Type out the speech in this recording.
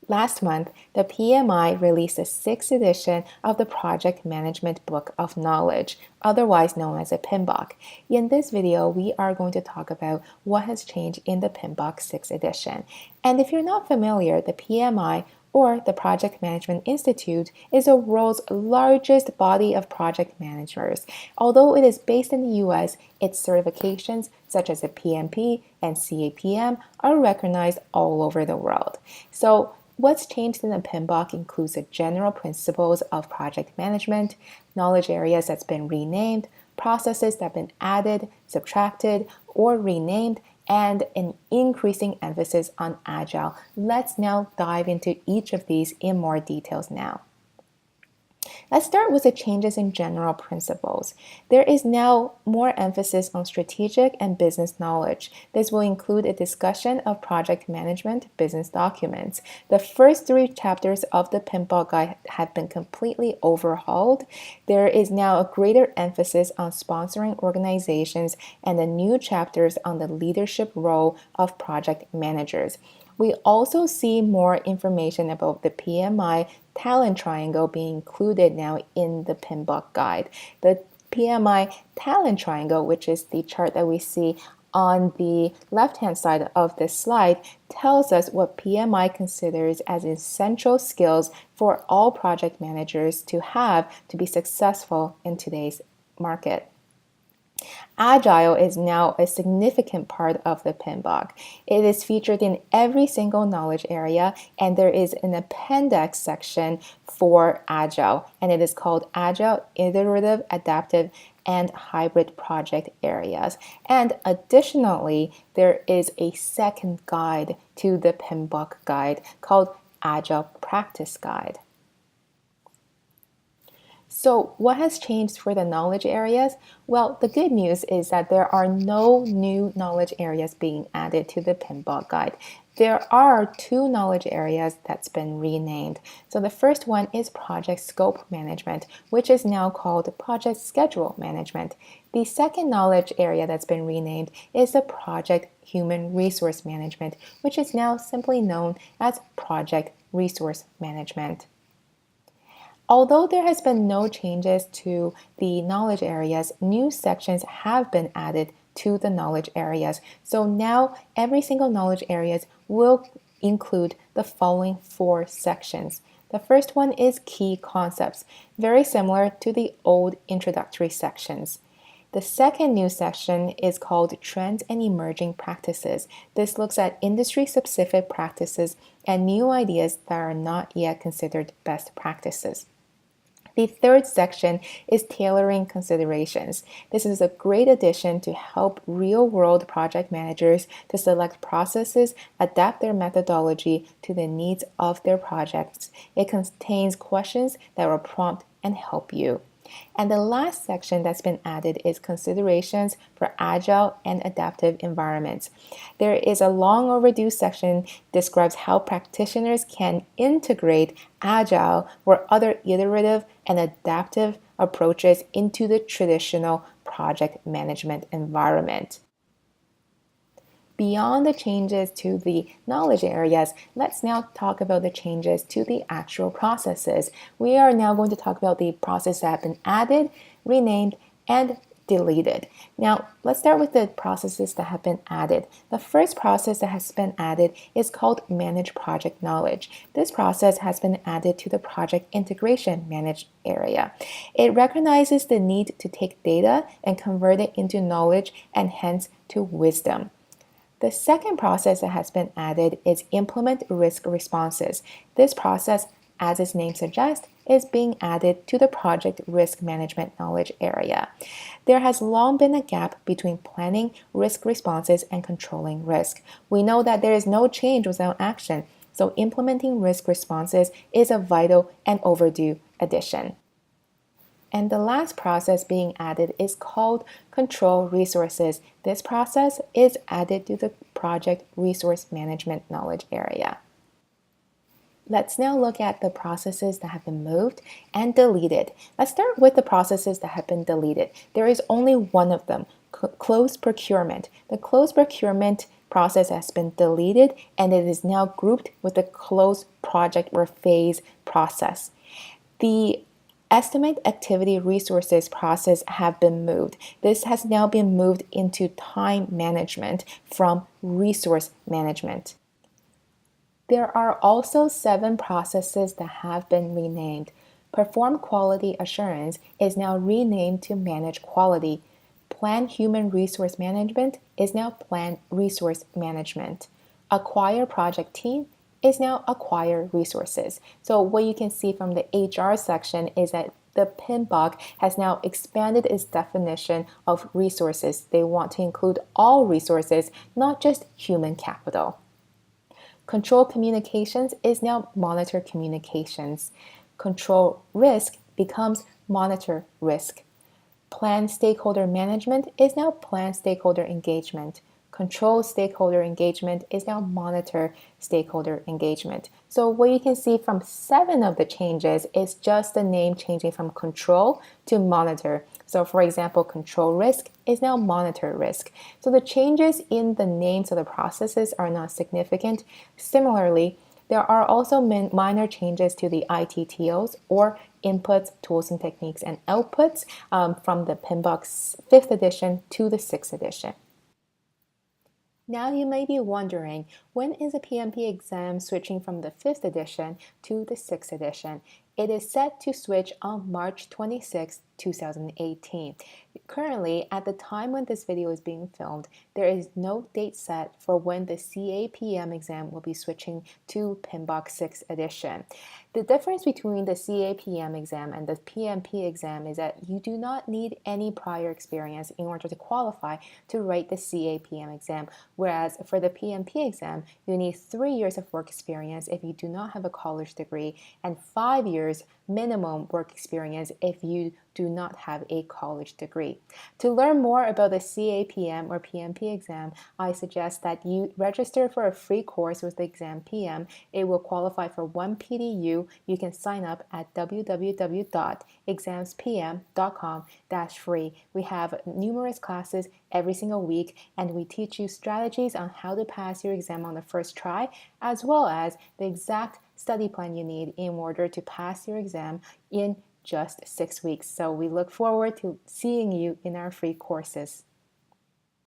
Last month, the PMI released the sixth edition of the Project Management Book of Knowledge, otherwise known as a PMBOK. In this video, we are going to talk about what has changed in the PMBOK 6th edition. And if you're not familiar, the PMI or the Project Management Institute is the world's largest body of project managers. Although it is based in the US, its certifications such as the PMP and CAPM are recognized all over the world. So what's changed in the PMBOK includes the general principles of project management, knowledge areas that's been renamed, processes that have been added, subtracted, or renamed, and an increasing emphasis on Agile. Let's now dive into each of these in more details now. Let's start with the changes in general principles. There is now more emphasis on strategic and business knowledge. This will include a discussion of project management business documents. The first 3 chapters of the PMBOK guide have been completely overhauled. There is now a greater emphasis on sponsoring organizations and the new chapters on the leadership role of project managers. We also see more information about the PMI talent triangle being included now in the PMBOK guide. The PMI talent triangle, which is the chart that we see on the left-hand side of this slide, tells us what PMI considers as essential skills for all project managers to have to be successful in today's market. Agile is now a significant part of the PMBOK. It is featured in every single knowledge area, and there is an appendix section for Agile, and it is called Agile, Iterative, Adaptive, and Hybrid Project Areas. And additionally, there is a second guide to the PMBOK guide called Agile Practice Guide. So what has changed for the knowledge areas? Well, the good news is that there are no new knowledge areas being added to the PMBOK guide. There are 2 knowledge areas that's been renamed. So the first one is project scope management, which is now called project schedule management. The second knowledge area that's been renamed is the project human resource management, which is now simply known as project resource management. Although there has been no changes to the knowledge areas, new sections have been added to the knowledge areas. So now every single knowledge areas will include the following 4 sections. The first one is key concepts, very similar to the old introductory sections. The second new section is called Trends and Emerging Practices. This looks at industry-specific practices and new ideas that are not yet considered best practices. The third section is tailoring considerations. This is a great addition to help real-world project managers to select processes, adapt their methodology to the needs of their projects. It contains questions that will prompt and help you. And the last section that's been added is considerations for agile and adaptive environments. There is a long overdue section that describes how practitioners can integrate agile or other iterative and adaptive approaches into the traditional project management environment. Beyond the changes to the knowledge areas, let's now talk about the changes to the actual processes. We are now going to talk about the processes that have been added, renamed, and deleted. Now, let's start with the processes that have been added. The first process that has been added is called Manage Project Knowledge. This process has been added to the Project Integration Manage area. It recognizes the need to take data and convert it into knowledge and hence to wisdom. The second process that has been added is Implement Risk Responses. This process, as its name suggests, is being added to the Project Risk Management knowledge area. There has long been a gap between planning risk responses and controlling risk. We know that there is no change without action, so implementing risk responses is a vital and overdue addition. And the last process being added is called Control Resources. This process is added to the Project Resource Management knowledge area. Let's now look at the processes that have been moved and deleted. Let's start with the processes that have been deleted. There is only one of them, closed procurement. The closed procurement process has been deleted and it is now grouped with the closed project or phase process. The estimate activity resources process have been moved. This has now been moved into time management from resource management. There are also 7 processes that have been renamed. Perform quality assurance is now renamed to manage quality. Plan human resource management is now plan resource management. Acquire project team is now acquire resources. So what you can see from the HR section is that the PMBOK has now expanded its definition of resources. They want to include all resources, not just human capital. Control communications is now monitor communications. Control risk becomes monitor risk. Plan stakeholder management is now plan stakeholder engagement. Control stakeholder engagement is now monitor stakeholder engagement. So what you can see from 7 of the changes is just the name changing from control to monitor. So for example, control risk is now monitor risk. So the changes in the names of the processes are not significant. Similarly, there are also minor changes to the ITTOs or inputs, tools and techniques and outputs from the PMBOK's 5th edition to the 6th edition. Now you may be wondering, when is a PMP exam switching from the 5th edition to the 6th edition? It is set to switch on March 26, 2018. Currently, at the time when this video is being filmed, there is no date set for when the CAPM exam will be switching to PMBOK 6th edition. The difference between the CAPM exam and the PMP exam is that you do not need any prior experience in order to qualify to write the CAPM exam, whereas for the PMP exam, you need 3 years of work experience if you do not have a college degree and 5 years minimum work experience if you do not have a college degree. To learn more about the CAPM or PMP exam, I suggest that you register for a free course with the exam PM. It will qualify for 1 PDU. You can sign up at www.examspm.com/free. We have numerous classes every single week, and we teach you strategies on how to pass your exam on the first try, as well as the exact study plan you need in order to pass your exam in just 6 weeks. So we look forward to seeing you in our free courses.